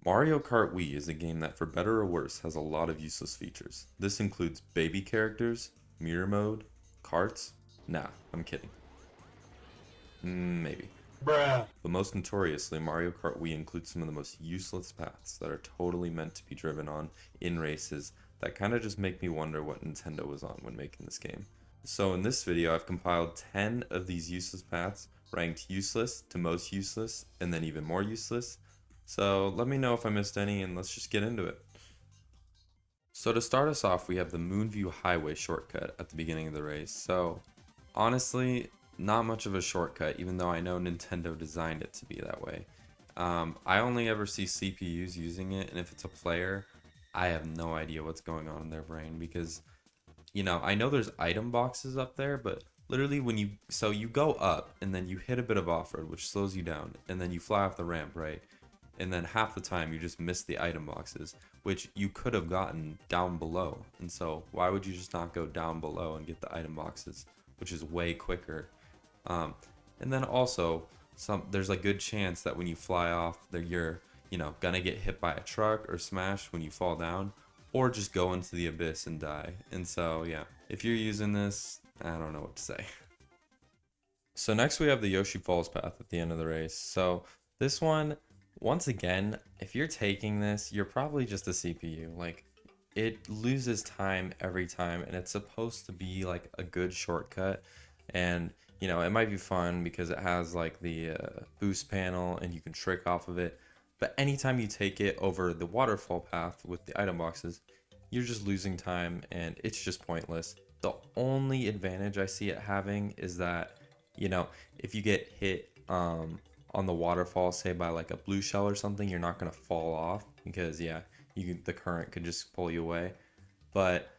Mario Kart Wii is a game that, for better or worse, has a lot of useless features. This includes baby characters, mirror mode, carts. Nah, I'm kidding. Maybe. Bruh. But most notoriously, Mario Kart Wii includes some of the most useless paths that are totally meant to be driven on in races that kind of just make me wonder what Nintendo was on when making this game. So in this video, I've compiled 10 of these useless paths, ranked useless to most useless, and then even more useless. So let me know if I missed any, and let's just get into it. So to start us off, we have the Moonview Highway shortcut at the beginning of the race. So honestly, not much of a shortcut, even though I know Nintendo designed it to be that way. I only ever see CPUs using it, and if it's a player, I have no idea what's going on in their brain because, I know there's item boxes up there, but literally you go up and then you hit a bit of off-road, which slows you down, and then you fly off the ramp, right? And then half the time you just miss the item boxes, which you could have gotten down below. And so why would you just not go down below and get the item boxes, which is way quicker? Um, and then also there's a good chance that when you fly off, that you're gonna get hit by a truck or smashed when you fall down, or just go into the abyss and die. And so yeah, if you're using this, I don't know what to say. So next we have the Yoshi Falls path at the end of the race. So this one, once again, if you're taking this, you're probably just a CPU. Like, it loses time every time, and it's supposed to be like a good shortcut. And it might be fun because it has like the boost panel and you can trick off of it. But anytime you take it over the waterfall path with the item boxes, you're just losing time and it's just pointless. The only advantage I see it having is that, if you get hit on the waterfall, say by like a blue shell or something, you're not gonna fall off because yeah, the current could just pull you away. But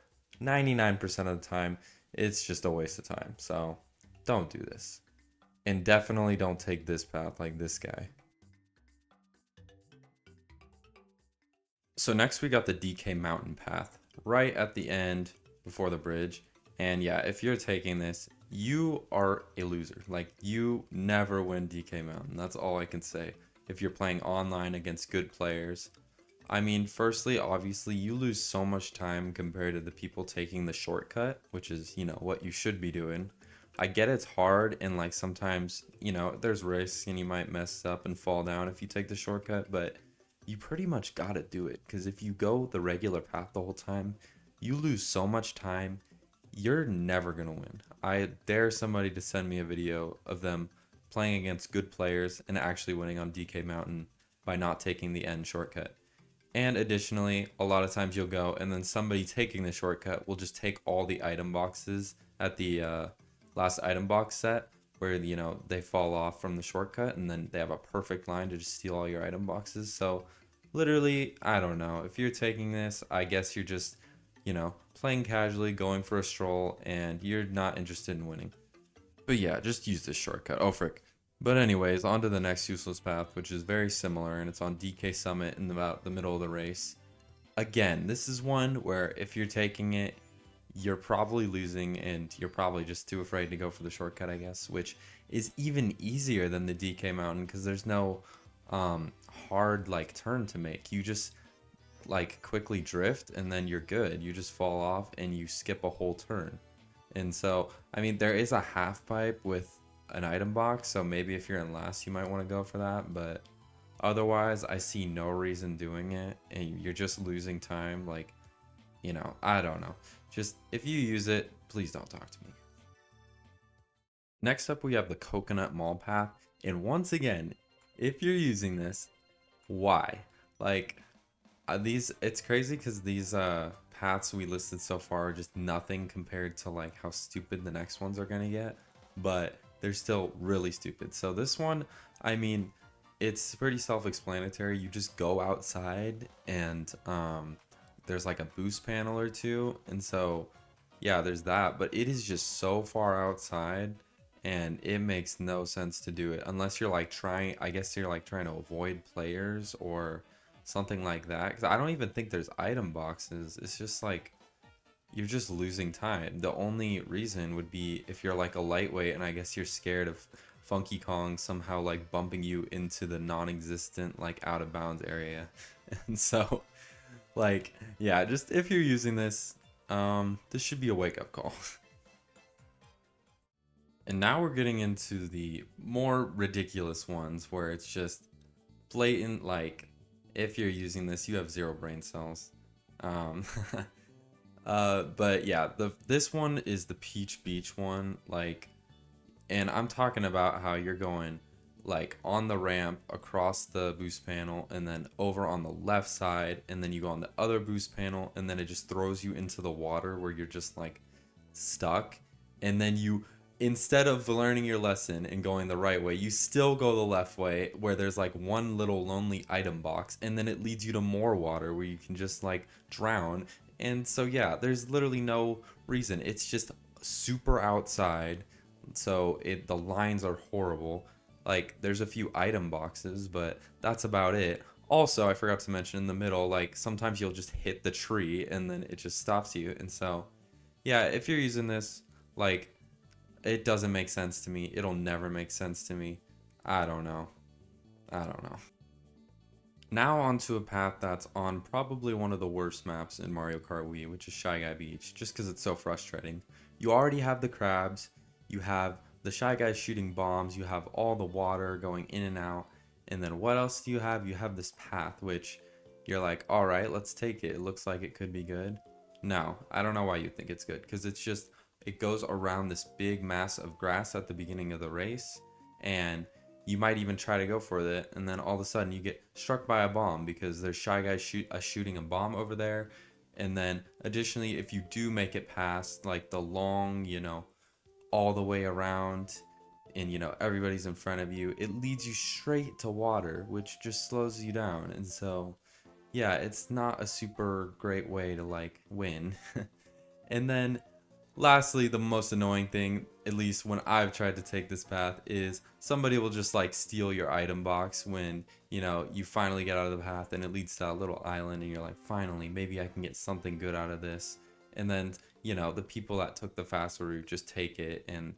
99% of the time, it's just a waste of time. So don't do this. And definitely don't take this path like this guy. So next we got the DK Mountain path right at the end before the bridge. And yeah, if you're taking this, you are a loser. Like, you never win DK Mountain. That's all I can say. If you're playing online against good players, I mean, firstly, obviously, you lose so much time compared to the people taking the shortcut, which is, what you should be doing. I get it's hard, and like sometimes, there's risks and you might mess up and fall down if you take the shortcut, but you pretty much gotta do it because if you go the regular path the whole time, you lose so much time, you're never gonna win. I dare somebody to send me a video of them playing against good players and actually winning on DK Mountain by not taking the end shortcut. And additionally, a lot of times you'll go and then somebody taking the shortcut will just take all the item boxes at the last item box set where they fall off from the shortcut and then they have a perfect line to just steal all your item boxes. So literally, I don't know. If you're taking this, I guess you're just, playing casually, going for a stroll, and you're not interested in winning. But yeah, just use this shortcut. Oh, frick. But anyways, on to the next useless path, which is very similar, and it's on DK Summit in about the middle of the race. Again, this is one where if you're taking it, you're probably losing, and you're probably just too afraid to go for the shortcut, I guess, which is even easier than the DK Mountain because there's no hard like turn to make. You just like quickly drift and then you're good. You just fall off and you skip a whole turn. And so, I mean, there is a half pipe with an item box, so maybe if you're in last, you might want to go for that. But otherwise, I see no reason doing it, and you're just losing time. Like, I don't know. Just if you use it, please don't talk to me. Next up, we have the Coconut Mall path, and once again, if you're using this, why? Like, it's crazy because these paths we listed so far are just nothing compared to like how stupid the next ones are gonna get, but they're still really stupid. So this one, I mean, it's pretty self-explanatory. You just go outside and there's like a boost panel or two, and so yeah, there's that, but it is just so far outside and it makes no sense to do it unless you're like trying, I guess you're like trying to avoid players or something like that, because I don't even think there's item boxes. It's just like you're just losing time. The only reason would be if you're like a lightweight and I guess you're scared of Funky Kong somehow like bumping you into the non-existent like out of bounds area. And so like, yeah, just if you're using this, this should be a wake-up call. And now we're getting into the more ridiculous ones where it's just blatant, like, if you're using this, you have zero brain cells. Um, but yeah, this one is the Peach Beach one, like, and I'm talking about how you're going like on the ramp across the boost panel and then over on the left side, and then you go on the other boost panel, and then it just throws you into the water where you're just like stuck, and then you, instead of learning your lesson and going the right way, you still go the left way where there's like one little lonely item box, and then it leads you to more water where you can just like drown. And so yeah, there's literally no reason. It's just super outside, so the lines are horrible. Like there's a few item boxes, but that's about it. Also, I forgot to mention in the middle, like sometimes you'll just hit the tree and then it just stops you. And so yeah, if you're using this, like, it doesn't make sense to me. It'll never make sense to me. I don't know. I don't know. Now onto a path that's on probably one of the worst maps in Mario Kart Wii, which is Shy Guy Beach, just because it's so frustrating. You already have the crabs, you have the Shy Guys shooting bombs, you have all the water going in and out, and then what else do you have? You have this path, which you're like, alright, let's take it. It looks like it could be good. No, I don't know why you think it's good, because it's just, it goes around this big mass of grass at the beginning of the race, and you might even try to go for it, and then all of a sudden you get struck by a bomb because there's Shy Guys shooting a bomb over there. And then additionally, if you do make it past like the long, all the way around, and everybody's in front of you, it leads you straight to water, which just slows you down. And so yeah, it's not a super great way to like win. And then lastly, the most annoying thing, at least when I've tried to take this path, is somebody will just like steal your item box when, you finally get out of the path and it leads to a little island and you're like, finally, maybe I can get something good out of this. And then, the people that took the faster route just take it, and,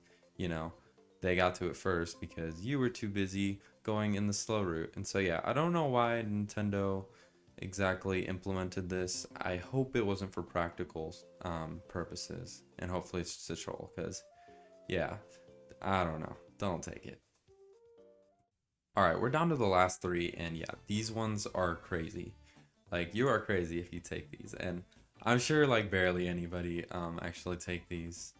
they got to it first because you were too busy going in the slow route. And so yeah, I don't know why Nintendo exactly implemented this. I hope it wasn't for practical purposes, and hopefully it's just a troll, because yeah, I don't know, don't take it. All right, we're down to the last three, and yeah, these ones are crazy. Like, you are crazy if you take these, and I'm sure like barely anybody actually take these,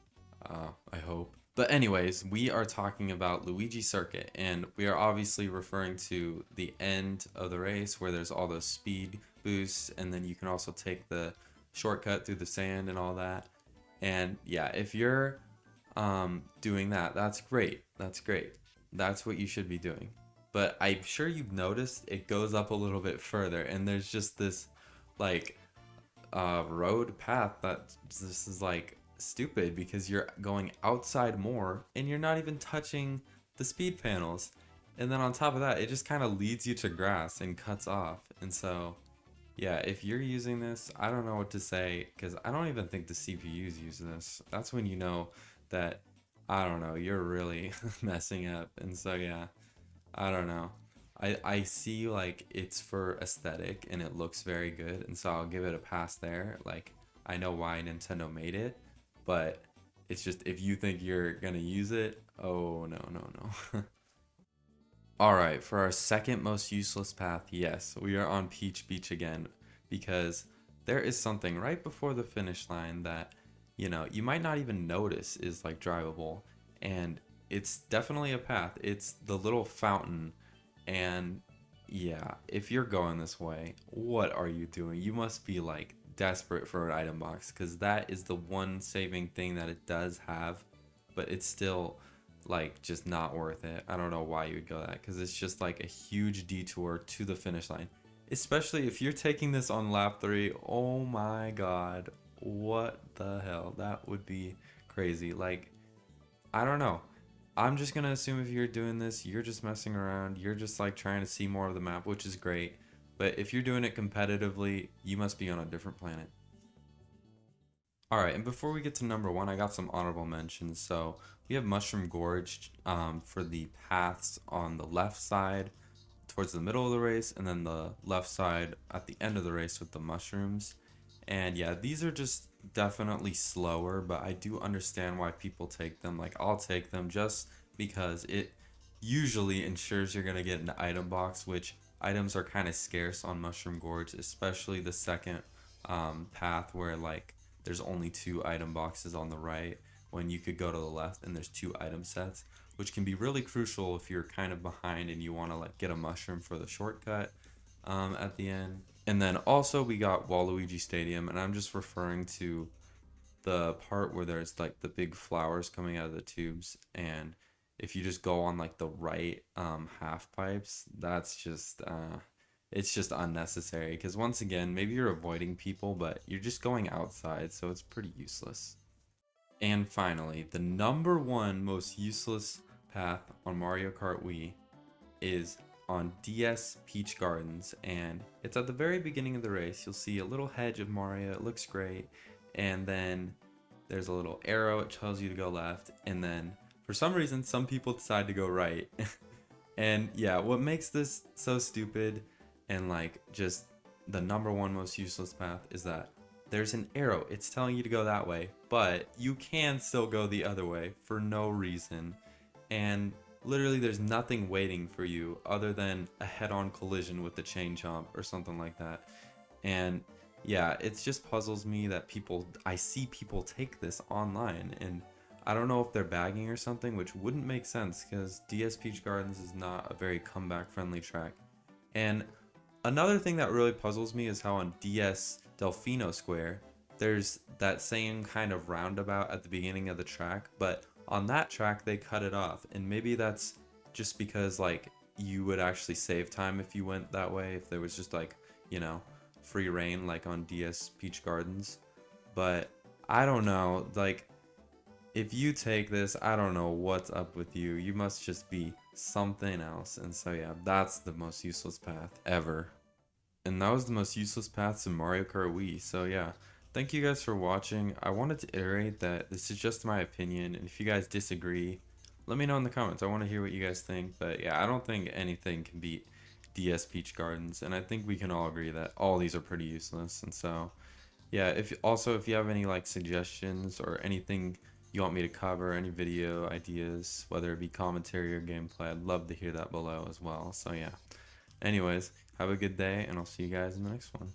I hope. But anyways, we are talking about Luigi Circuit, and we are obviously referring to the end of the race where there's all those speed boosts, and then you can also take the shortcut through the sand and all that. And yeah, if you're doing that, that's great. That's great. That's what you should be doing. But I'm sure you've noticed it goes up a little bit further, and there's just this like road path that this is like stupid because you're going outside more and you're not even touching the speed panels. And then on top of that, it just kind of leads you to grass and cuts off. And so yeah, if you're using this, I don't know what to say, because I don't even think the CPUs use this. That's when you know that, I don't know, you're really messing up. And so yeah, I don't know. I see like it's for aesthetic and it looks very good, and so I'll give it a pass there. Like, I know why Nintendo made it, but it's just, if you think you're gonna use it, oh no, no, no. All right, for our second most useless path, yes, we are on Peach Beach again, because there is something right before the finish line that, you might not even notice is like drivable, and it's definitely a path. It's the little fountain, and yeah, if you're going this way, what are you doing? You must be like desperate for an item box, because that is the one saving thing that it does have, but it's still like just not worth it. I don't know why you would go that, because it's just like a huge detour to the finish line, especially if you're taking this on lap 3. Oh my god, what the hell, that would be crazy. Like, I don't know, I'm just gonna assume if you're doing this, you're just messing around, you're just like trying to see more of the map, which is great, but if you're doing it competitively, you must be on a different planet. Alright, and before we get to number one, I got some honorable mentions. So we have Mushroom Gorge for the paths on the left side towards the middle of the race, and then the left side at the end of the race with the mushrooms. And yeah, these are just definitely slower, but I do understand why people take them. Like, I'll take them just because it usually ensures you're gonna get an item box, which items are kind of scarce on Mushroom Gorge, especially the second path where like there's only two item boxes on the right when you could go to the left and there's two item sets, which can be really crucial if you're kind of behind and you want to like get a mushroom for the shortcut at the end. And then also we got Waluigi Stadium, and I'm just referring to the part where there's like the big flowers coming out of the tubes, and if you just go on like the right half pipes, that's just it's just unnecessary because once again, maybe you're avoiding people, but you're just going outside, so it's pretty useless. And finally, the number one most useless path on Mario Kart Wii is on DS Peach Gardens, and it's at the very beginning of the race. You'll see a little hedge of Mario, it looks great, and then there's a little arrow, it tells you to go left, and then for some reason some people decide to go right. And yeah, what makes this so stupid and like just the number one most useless path is that there's an arrow, it's telling you to go that way, but you can still go the other way for no reason. And literally there's nothing waiting for you other than a head-on collision with the chain jump or something like that. And yeah, it just puzzles me that I see people take this online, and I don't know if they're bagging or something, which wouldn't make sense because DS Peach Gardens is not a very comeback friendly track. And another thing that really puzzles me is how on DS Delfino Square, there's that same kind of roundabout at the beginning of the track, but on that track they cut it off. And maybe that's just because like you would actually save time if you went that way, if there was just like, you know, free reign like on DS Peach Gardens. But I don't know, like if you take this, I don't know what's up with you. You must just be something else. And so yeah, that's the most useless path ever. And that was the most useless paths in Mario Kart Wii. So yeah, thank you guys for watching. I wanted to iterate that this is just my opinion, and if you guys disagree, let me know in the comments. I want to hear what you guys think. But yeah, I don't think anything can beat DS Peach Gardens, and I think we can all agree that all these are pretty useless. And so yeah, if you have any like suggestions or anything you want me to cover, any video ideas, whether it be commentary or gameplay, I'd love to hear that below as well. So yeah. Anyways, have a good day, and I'll see you guys in the next one.